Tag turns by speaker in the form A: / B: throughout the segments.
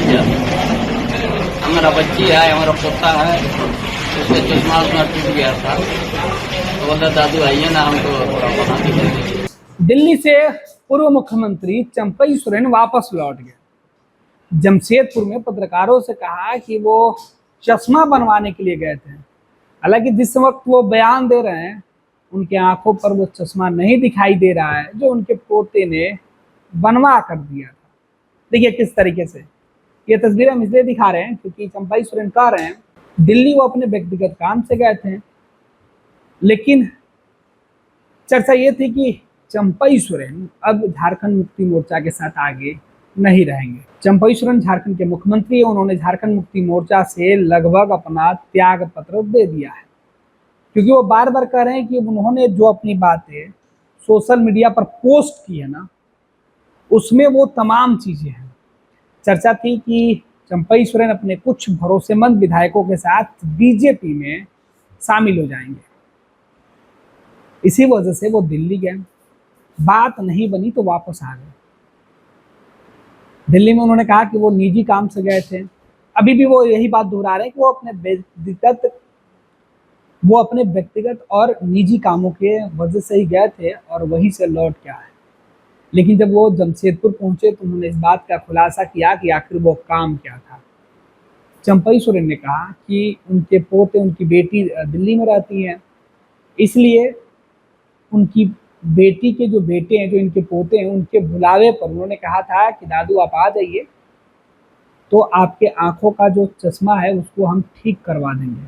A: क्या? हमारा बच्ची है, हमारा पोता है, उसका चश्मा उसका टूट गया था, तो बोला दादू आइए ना, हमको थोड़ा बना दीजिए।
B: दिल्ली से पूर्व मुख्यमंत्री चंपई सोरेन वापस लौट गए। जमशेदपुर में पत्रकारों से कहा कि वो चश्मा बनवाने के लिए गए थे। हालांकि जिस वक्त वो बयान दे रहे हैं, उनके आंखों पर वो चश्मा नहीं दिखाई दे रहा है जो उनके पोते ने बनवा कर दिया था। देखिए किस तरीके से ये तस्वीरें हम इसलिए दिखा रहे हैं क्योंकि चंपई सोरेन कह रहे हैं दिल्ली वो अपने व्यक्तिगत काम से गए थे, लेकिन चर्चा ये थी कि चंपई सोरेन अब झारखंड मुक्ति मोर्चा के साथ आगे नहीं रहेंगे। चंपई सोरेन झारखंड के मुख्यमंत्री हैं, उन्होंने झारखंड मुक्ति मोर्चा से लगभग अपना त्याग पत्र दे दिया है, क्योंकि वो बार बार कह रहे हैं कि उन्होंने जो अपनी बातें सोशल मीडिया पर पोस्ट की है ना, उसमें वो तमाम चीजें हैं। चर्चा थी कि चंपई सोरेन अपने कुछ भरोसेमंद विधायकों के साथ बीजेपी में शामिल हो जाएंगे। इसी वजह से वो दिल्ली गए, बात नहीं बनी तो वापस आ गए। दिल्ली में उन्होंने कहा कि वो निजी काम से गए थे। अभी भी वो यही बात दोहरा रहे हैं कि वो अपने व्यक्तिगत और निजी कामों के वजह से ही गए थे और वहीं से लौट के आए। लेकिन जब वो जमशेदपुर पहुंचे तो उन्होंने इस बात का खुलासा किया कि आखिर वो काम क्या था। चंपई सोरेन ने कहा कि उनके पोते, उनकी बेटी दिल्ली में रहती हैं, इसलिए उनकी बेटी के जो बेटे हैं, जो इनके पोते हैं, उनके बुलावे पर उन्होंने कहा था कि दादू आप आ जाइए, तो आपके आंखों का जो चश्मा है उसको हम ठीक करवा देंगे।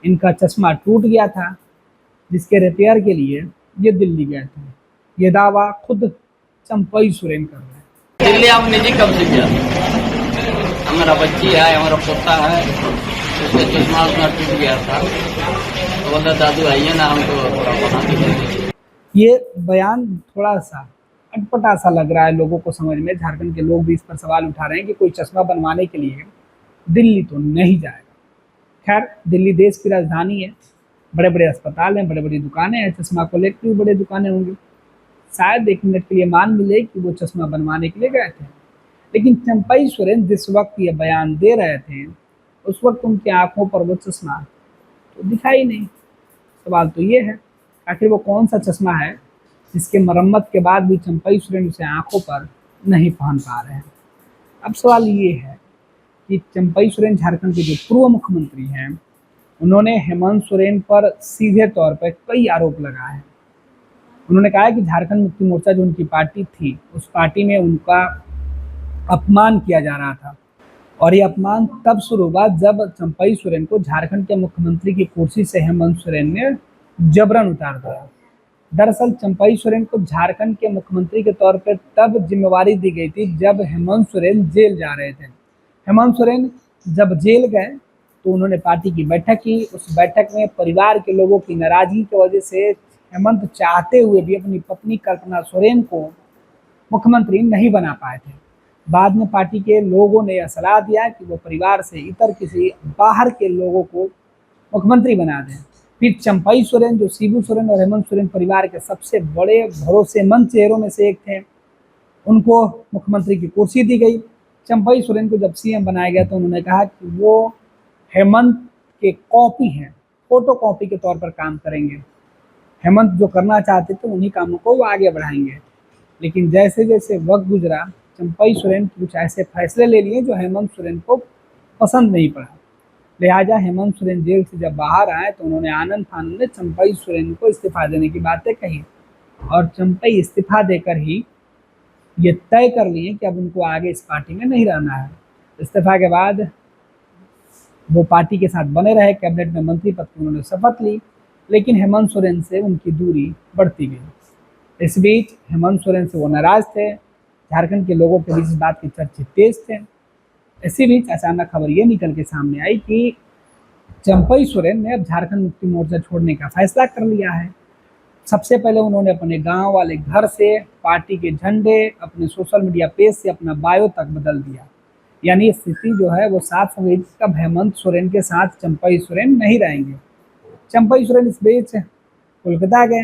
B: इनका चश्मा टूट गया था, जिसके रिपेयर के लिए ये दिल्ली गए थे। ये दावा खुद चंपई सोरेन कर रहे हैं।
A: दिल्ली हम निजी कब से क्या? हमारा बच्ची है, हमारा पोता है, उसका चश्मा उसका टूट गया था, तो बोला दादू आइए ना, हमको थोड़ा बना दीजिए।
B: ये बयान थोड़ा सा अटपटा सा लग रहा है लोगों को समझ में। झारखंड के लोग भी इस पर सवाल उठा रहे हैं कि कोई चश्मा बनवाने के लिए दिल्ली तो नहीं जाएगा। खैर, दिल्ली देश की राजधानी है, बड़े बड़े अस्पताल हैं, बड़े बड़ी दुकानें हैं, चश्मा को लेकर भी बड़े दुकानें होंगी। शायद एक मिनट के लिए मान भी ले कि वो चश्मा बनवाने के लिए गए थे। लेकिन चंपई सोरेन जिस वक्त ये बयान दे रहे थे, उस वक्त उनकी आंखों पर वो चश्मा तो दिखाई नहीं। सवाल तो ये है, आखिर वो कौन सा चश्मा है जिसके मरम्मत के बाद भी चंपई सोरेन उसे आंखों पर नहीं पहन पा रहे हैं। अब सवाल ये है कि चंपई सोरेन झारखंड के जो पूर्व मुख्यमंत्री हैं, उन्होंने हेमंत सोरेन पर सीधे तौर पर कई आरोप लगाए हैं। उन्होंने कहा है कि झारखंड मुक्ति मोर्चा जो उनकी पार्टी थी, उस पार्टी में उनका अपमान किया जा रहा था, और ये अपमान तब शुरू हुआ जब चंपई सोरेन को झारखंड के मुख्यमंत्री की कुर्सी से हेमंत सोरेन ने जबरन उतार दिया। दरअसल चंपई सोरेन को झारखंड के मुख्यमंत्री के तौर पर तब जिम्मेवारी दी गई थी जब हेमंत सोरेन जेल जा रहे थे। हेमंत सोरेन जब जेल गए तो उन्होंने पार्टी की बैठक की। उस बैठक में परिवार के लोगों की नाराजगी की वजह से हेमंत चाहते हुए भी अपनी पत्नी कल्पना सोरेन को मुख्यमंत्री नहीं बना पाए थे। बाद में पार्टी के लोगों ने यह सलाह दिया कि वो परिवार से इतर किसी बाहर के लोगों को मुख्यमंत्री बना दें। फिर चंपई सोरेन, जो शिबू सोरेन और हेमंत सोरेन परिवार के सबसे बड़े भरोसेमंद चेहरों में से एक थे, उनको मुख्यमंत्री की कुर्सी दी गई। चंपई सोरेन को जब सीएम बनाया गया तो उन्होंने कहा कि वो हेमंत के कॉपी हैं, फोटो कॉपी के तौर पर काम करेंगे। हेमंत जो करना चाहते थे उन्हीं कामों को वो आगे बढ़ाएंगे। लेकिन जैसे जैसे वक्त गुजरा, चंपई सोरेन कुछ ऐसे फैसले ले लिए जो हेमंत सोरेन को पसंद नहीं पड़ा। लिहाजा हेमंत सोरेन जेल से जब बाहर आए तो उन्होंने आनंद फानंद में चंपई सोरेन को इस्तीफा देने की बातें कही, और चंपई इस्तीफा देकर ही ये तय कर लिए कि अब उनको आगे इस पार्टी में नहीं रहना है। इस्तीफा के बाद वो पार्टी के साथ बने रहे, कैबिनेट में मंत्री पद की उन्होंने शपथ ली, लेकिन हेमंत सोरेन से उनकी दूरी बढ़ती गई। इस बीच हेमंत सोरेन से वो नाराज थे, झारखंड के लोगों के बीच इस बात के चर्चे तेज थे। इसी बीच अचानक खबर ये निकल के सामने आई कि चंपई सोरेन ने अब झारखंड मुक्ति मोर्चा छोड़ने का फैसला कर लिया है। सबसे पहले उन्होंने अपने गांव वाले घर से पार्टी के झंडे, अपने सोशल मीडिया पेज से अपना बायो तक बदल दिया। यानी स्थिति जो है वो साफ हो गई, अब हेमंत सोरेन के साथ चंपई सोरेन नहीं रहेंगे। चंपई सोरेन इस बीच कोलकाता गए,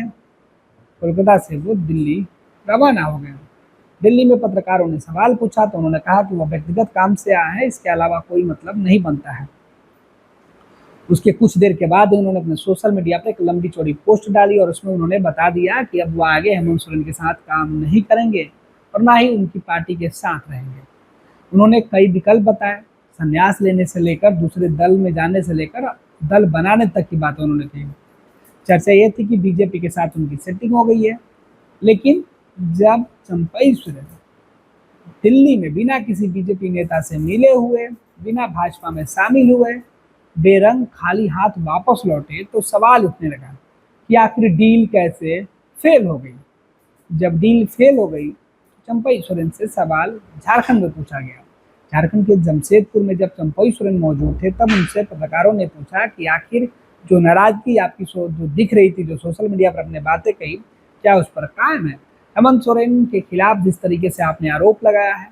B: कोलकाता से वो दिल्ली रवाना हो गए। दिल्ली में पत्रकारों ने सवाल पूछा तो उन्होंने कहा कि वह व्यक्तिगत काम से आए हैं, इसके अलावा कोई मतलब नहीं बनता है। उसके कुछ देर के बाद उन्होंने अपने सोशल मीडिया पर एक लंबी चौड़ी पोस्ट डाली और उसमें उन्होंने बता दिया कि अब वो आगे हेमंत सोरेन के साथ काम नहीं करेंगे और ना ही उनकी पार्टी के साथ रहेंगे। उन्होंने कई विकल्प बताए, संन्यास लेने से लेकर दूसरे दल में जाने से लेकर दल बनाने तक की बातें उन्होंने कही। चर्चा ये थी कि बीजेपी के साथ उनकी सेटिंग हो गई है, लेकिन जब चंपई सोरेन दिल्ली में बिना किसी बीजेपी नेता से मिले हुए, बिना भाजपा में शामिल हुए, बेरंग खाली हाथ वापस लौटे तो सवाल उठने लगा कि आखिर डील कैसे फेल हो गई। जब डील फेल हो गई तो चंपई सोरेन से सवाल झारखंड में पूछा गया। झारखंड के जमशेदपुर में जब चंपई सोरेन मौजूद थे तब उनसे पत्रकारों ने पूछा कि आखिर जो नाराजगी आपकी जो दिख रही थी, जो सोशल मीडिया पर अपने बातें कही, क्या उस पर कायम है? हेमंत सोरेन के खिलाफ जिस तरीके से आपने आरोप लगाया है,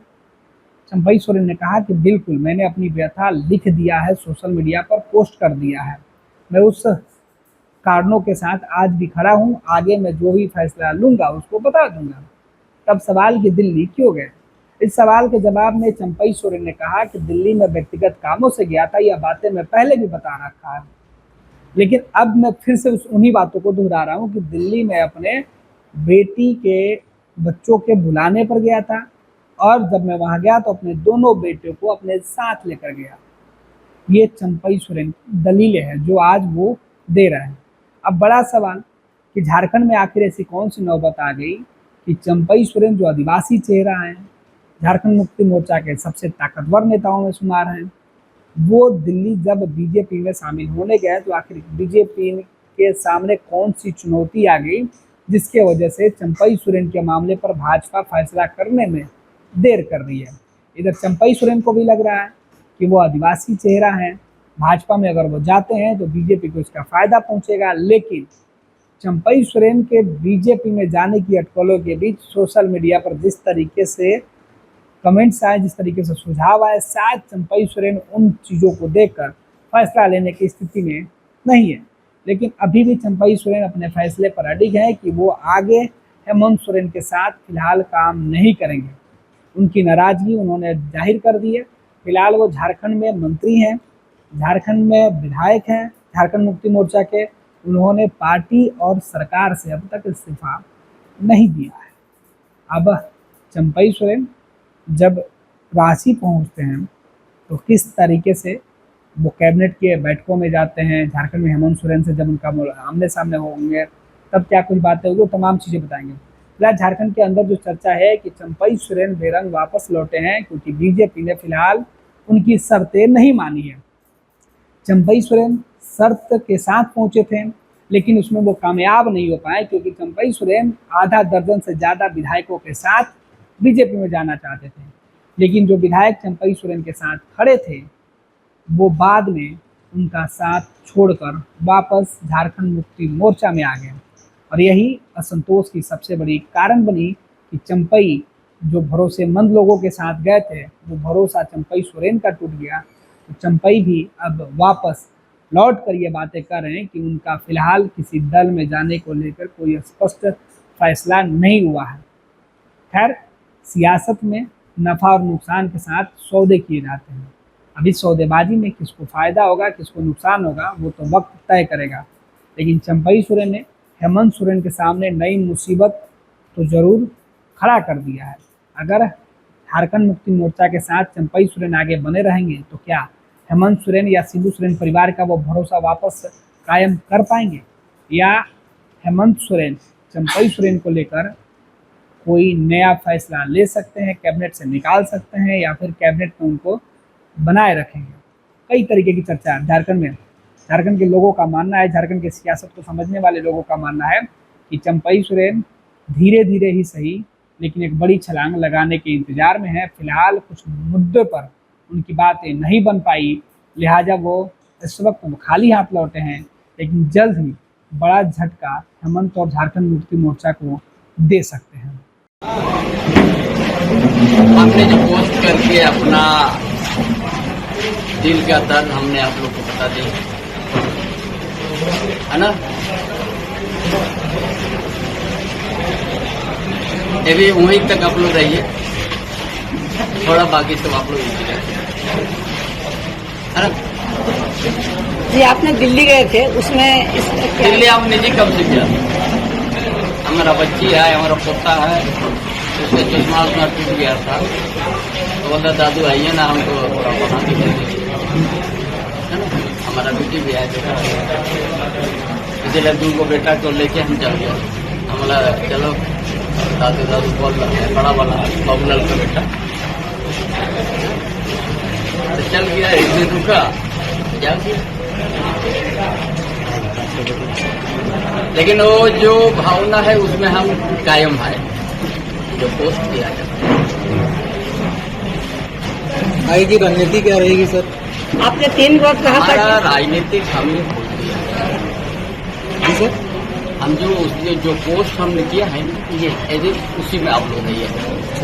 B: चंपई सोरेन ने कहा कि बिल्कुल मैंने अपनी व्यथा लिख दिया है, सोशल मीडिया पर पोस्ट कर दिया है। मैं उस कारणों के साथ आज भी खड़ा हूँ, आगे मैं जो भी फैसला लूंगा उसको बता दूंगा। तब सवाल कि दिल्ली क्यों गए? इस सवाल के जवाब में चंपई सोरेन ने कहा कि दिल्ली में व्यक्तिगत कामों से गया था, यह बातें मैं पहले भी बता रखा है, लेकिन अब मैं फिर से उन्हीं बातों को दोहरा रहा हूँ कि दिल्ली में अपने बेटी के बच्चों के बुलाने पर गया था और जब मैं वहां गया तो अपने दोनों बेटों को अपने साथ लेकर गया। ये चंपई सोरेन दलीलें हैं जो आज वो दे रहे हैं। अब बड़ा सवाल कि झारखंड में आखिर ऐसी कौन सी नौबत आ गई कि चंपई सोरेन जो आदिवासी चेहरा हैं, झारखंड मुक्ति मोर्चा के सबसे ताकतवर नेताओं में शुमार हैं, वो दिल्ली जब बीजेपी में शामिल होने गए तो आखिर बीजेपी के सामने कौन सी चुनौती आ गई जिसके वजह से चंपई सोरेन के मामले पर भाजपा फैसला करने में देर कर रही है। इधर चंपई सोरेन को भी लग रहा है कि वो आदिवासी चेहरा है, भाजपा में अगर वो जाते हैं तो बीजेपी को इसका फायदा पहुंचेगा, लेकिन चंपई सोरेन के बीजेपी में जाने की अटकलों के बीच सोशल मीडिया पर जिस तरीके से कमेंट्स आए, जिस तरीके से सुझाव आए, शायद चंपई सोरेन उन चीज़ों को देखकर फैसला लेने की स्थिति में नहीं है। लेकिन अभी भी चंपई सोरेन अपने फैसले पर अडिग है कि वो आगे हेमंत सोरेन के साथ फिलहाल काम नहीं करेंगे। उनकी नाराजगी उन्होंने जाहिर कर दी है। फिलहाल वो झारखंड में मंत्री हैं, झारखंड में विधायक हैं झारखंड मुक्ति मोर्चा के। उन्होंने पार्टी और सरकार से अब तक इस्तीफा नहीं दिया है। अब चंपई सोरेन जब रांची पहुंचते हैं तो किस तरीके से वो कैबिनेट के बैठकों में जाते हैं, झारखंड में हेमंत सोरेन से जब उनका आमने सामने होंगे तब क्या कुछ बातें होगी, तमाम चीज़ें बताएंगे। फिलहाल झारखंड के अंदर जो चर्चा है कि चंपई सोरेन बेरंग वापस लौटे हैं क्योंकि बीजेपी ने फिलहाल उनकी शर्तें नहीं मानी है। चंपई सोरेन शर्त के साथ पहुंचे थे लेकिन उसमें वो कामयाब नहीं हो पाए क्योंकि चंपई सोरेन आधा दर्जन से ज़्यादा विधायकों के साथ बीजेपी में जाना चाहते थे, लेकिन जो विधायक चंपई सोरेन के साथ खड़े थे वो बाद में उनका साथ छोड़कर वापस झारखंड मुक्ति मोर्चा में आ गए और यही असंतोष की सबसे बड़ी कारण बनी कि चंपई जो भरोसेमंद लोगों के साथ गए थे वो भरोसा चंपई सोरेन का टूट गया। तो चंपई भी अब वापस लौट कर ये बातें कर रहे हैं कि उनका फिलहाल किसी दल में जाने को लेकर कोई स्पष्ट फैसला नहीं हुआ है। खैर, सियासत में नफ़ा और नुकसान के साथ सौदे किए जाते हैं। अभी सौदेबाजी में किसको फ़ायदा होगा किसको नुकसान होगा वो तो वक्त तय करेगा, लेकिन चंपई सोरेन ने हेमंत सोरेन के सामने नई मुसीबत तो ज़रूर खड़ा कर दिया है। अगर झारखंड मुक्ति मोर्चा के साथ चंपई सोरेन आगे बने रहेंगे तो क्या हेमंत सोरेन या शिबू सोरेन परिवार का वो भरोसा वापस कायम कर पाएंगे, या हेमंत सोरेन चंपई सोरेन को लेकर कोई नया फैसला ले सकते हैं, कैबिनेट से निकाल सकते हैं या फिर कैबिनेट में उनको बनाए रखेंगे। कई तरीके की चर्चा है झारखंड में। झारखंड के लोगों का मानना है, झारखंड की सियासत को समझने वाले लोगों का मानना है कि चंपई सोरेन धीरे धीरे ही सही लेकिन एक बड़ी छलांग लगाने के इंतजार में है। फिलहाल कुछ मुद्दों पर उनकी बातें नहीं बन पाई, लिहाजा वो इस वक्त खाली हाथ लौटे हैं, लेकिन जल्द ही बड़ा झटका हेमंत और झारखंड मुक्ति मोर्चा को दे सकते हैं।
A: हमने जो पोस्ट करके अपना दिल का दर्द हमने आप लोग को बता दिया है ना। ये भी वहीं तक आप लोग रहिए, थोड़ा बाकी सब आप लोग इसी रहिए। है ना?
C: जी आपने दिल्ली गए थे, उसमें
A: दिल्ली हम निजी कब से किया? हमारा बच्ची है, हमारा पोता है, उसका चश्मा उसका टूट गया था, तो बोलता दादू आइए ना हमको थोड़ा बना दीजिए, है ना? हमारा बेटी भी है, इसलिए 2 को बेटा को लेके हम चल गए। हम बोला चलो दादू दादू बोल रहे हैं, बड़ा वाला बाबूलाल का बेटा, तो चल गया। एक दिन रुका जा गया, लेकिन वो जो भावना है उसमें हम कायम है, जो पोस्ट किया जाता है।
D: आगे की रणनीति क्या रहेगी सर?
C: आपने 3 बार कहा था
A: हमारा राजनीतिक हमने बोल दिया,
D: जी सर।
A: हम जो पोस्ट हमने किया है ये उसी में आप लोग रहिए।